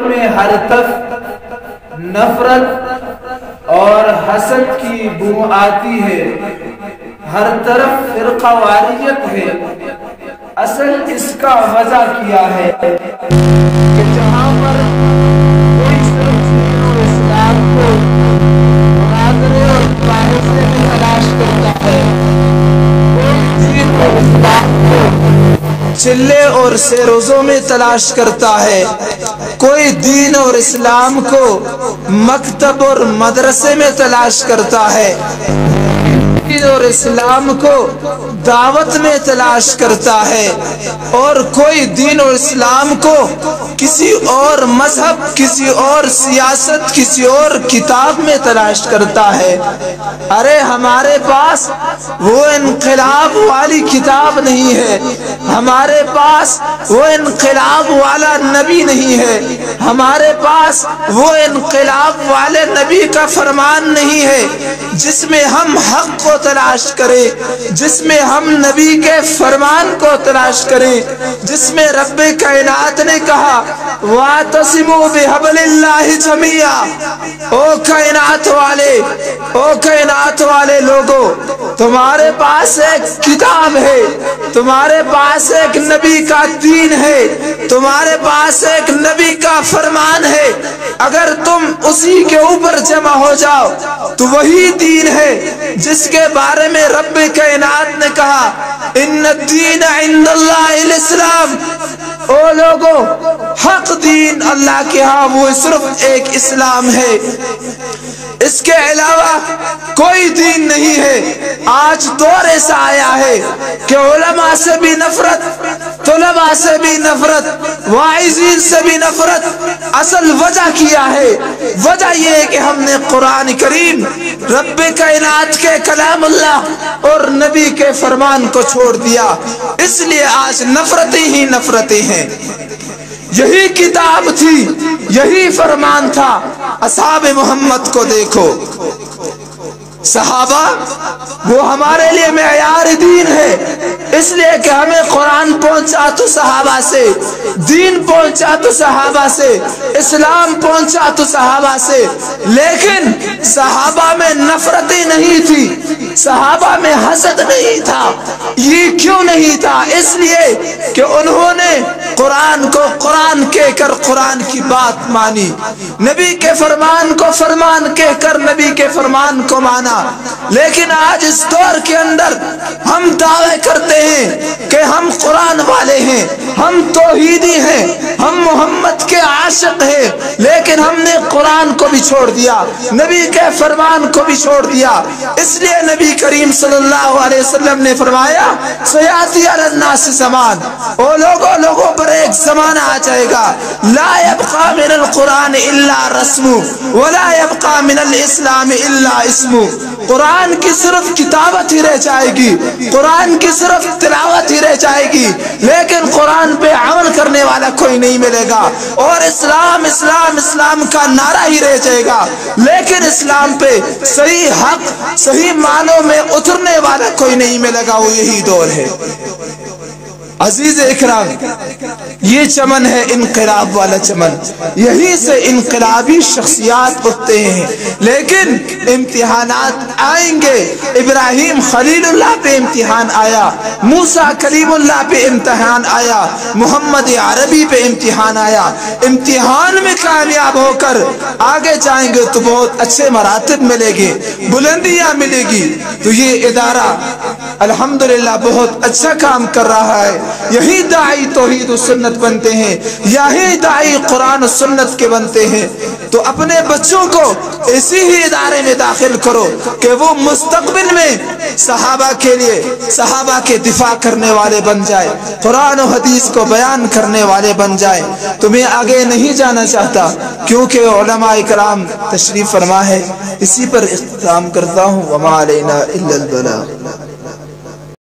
میں ہر طرف نفرت اور حسد کی بو آتی ہے، ہر طرف فرقہ واریت ہے۔ اصل اس کا وجہ کیا ہے کہ جہاں پر کوئی صرف دین اور اسلام کو مناظرے اور مباحثے میں تلاش کرتا ہے، کوئی دین اور اسلام کو چلے اور سیروزوں میں تلاش کرتا ہے، کوئی دین اور اسلام کو مکتب اور مدرسے میں تلاش کرتا ہے، دین اور اسلام کو دعوت میں تلاش کرتا ہے، اور کوئی دین اور اسلام کو کسی اور مذہب، کسی اور سیاست، کسی اور کتاب میں تلاش کرتا ہے۔ ارے ہمارے پاس وہ انقلاب والی کتاب نہیں ہے، ہمارے پاس وہ انقلاب والا نبی نہیں ہے، ہمارے پاس وہ انقلاب والے نبی کا فرمان نہیں ہے جس میں ہم حق کو تلاش کریں، جس میں ہم نبی کے فرمان کو تلاش کریں، جس میں رب کائنات نے کہا وَاعْتَصِمُوا بِحَبْلِ اللَّهِ جَمِيعًا۔ او کائنات والے لوگوں، تمہارے پاس ایک کتاب ہے، تمہارے پاس ایک نبی کا دین ہے، تمہارے پاس ایک نبی کا فرمان ہے، اگر تم اسی کے اوپر جمع ہو جاؤ تو وہی دین ہے جس کے بارے میں رب کائنات نے کہا ان الدین عند اللہ الاسلام۔ او لوگوں، حق دین اللہ کے ہاں وہ صرف ایک اسلام ہے، اس کے علاوہ کوئی دین نہیں ہے۔ آج دور ایسا آیا ہے کہ علماء سے بھی نفرت، طلباء سے بھی نفرت، واعظین سے بھی نفرت۔ اصل وجہ کیا ہے؟ وجہ یہ ہے کہ ہم نے قرآن کریم، رب کائنات کے کلام اللہ اور نبی کے فرمان کو چھوڑ دیا، اس لیے آج نفرتیں ہی نفرتیں ہیں۔ یہی کتاب تھی، یہی فرمان تھا۔ اصحاب محمد کو دیکھو، صحابہ وہ ہمارے لیے معیار دین ہے، اس لیے کہ ہمیں قرآن پہنچا تو صحابہ سے، دین پہنچا تو صحابہ سے، اسلام پہنچا تو صحابہ سے۔ لیکن صحابہ میں نفرتیں نہیں تھی، صحابہ میں حسد نہیں تھا۔ یہ کیوں نہیں تھا؟ اس لیے کہ انہوں نے قرآن کو قرآن کہہ کر قرآن کی بات مانی، نبی کے فرمان کو فرمان کہہ کر نبی کے فرمان کو مانا۔ لیکن آج اس دور کے اندر ہم دعوے کرتے ہیں کہ ہم قرآن والے ہیں، ہم توحیدی ہیں، ہم محمد کے عاشق ہیں، لیکن ہم نے قرآن کو بھی چھوڑ دیا، نبی کے فرمان کو بھی چھوڑ دیا۔ اس لیے نبی کریم صلی اللہ علیہ وسلم نے فرمایا سیاتی علی الناس زمان، او لوگوں پر ایک زمانہ آ جائے گا لا یبقى من القرآن الا رسم ولا یبقى من الاسلام الا اسم۔ قرآن کی صرف کتابت ہی رہ جائے گی، قرآن کی صرف تلاوت ہی رہ جائے گی، لیکن قرآن پہ عمل کرنے والا کوئی نہیں ملے گا، اور اسلام اسلام اسلام کا نعرہ ہی رہ جائے گا، لیکن اسلام پہ صحیح حق صحیح معنوں میں اترنے والا کوئی نہیں ملے گا۔ وہ یہی دور ہے۔ عزیز اکرام، یہ چمن ہے انقلاب والا چمن، یہیں سے انقلابی شخصیات اٹھتے ہیں، لیکن امتحانات آئیں گے۔ ابراہیم خلیل اللہ پہ امتحان آیا، موسیٰ کلیم اللہ پہ امتحان آیا، محمد عربی پہ امتحان آیا۔ امتحان میں کامیاب ہو کر آگے جائیں گے تو بہت اچھے مراتب ملے گی، بلندیاں ملے گی۔ تو یہ ادارہ الحمدللہ بہت اچھا کام کر رہا ہے۔ یہی داعی توحید و سنت بنتے ہیں، یہی داعی قرآن و سنت کے بنتے ہیں۔ تو اپنے بچوں کو اسی ہی ادارے میں داخل کرو کہ وہ مستقبل میں صحابہ کے لیے، صحابہ کے دفاع کرنے والے بن جائے، قرآن و حدیث کو بیان کرنے والے بن جائے۔ تو میں آگے نہیں جانا چاہتا کیونکہ علماء کرام تشریف فرما ہے، اسی پر اختتام کرتا ہوں۔ وما علینا الا البلاغ۔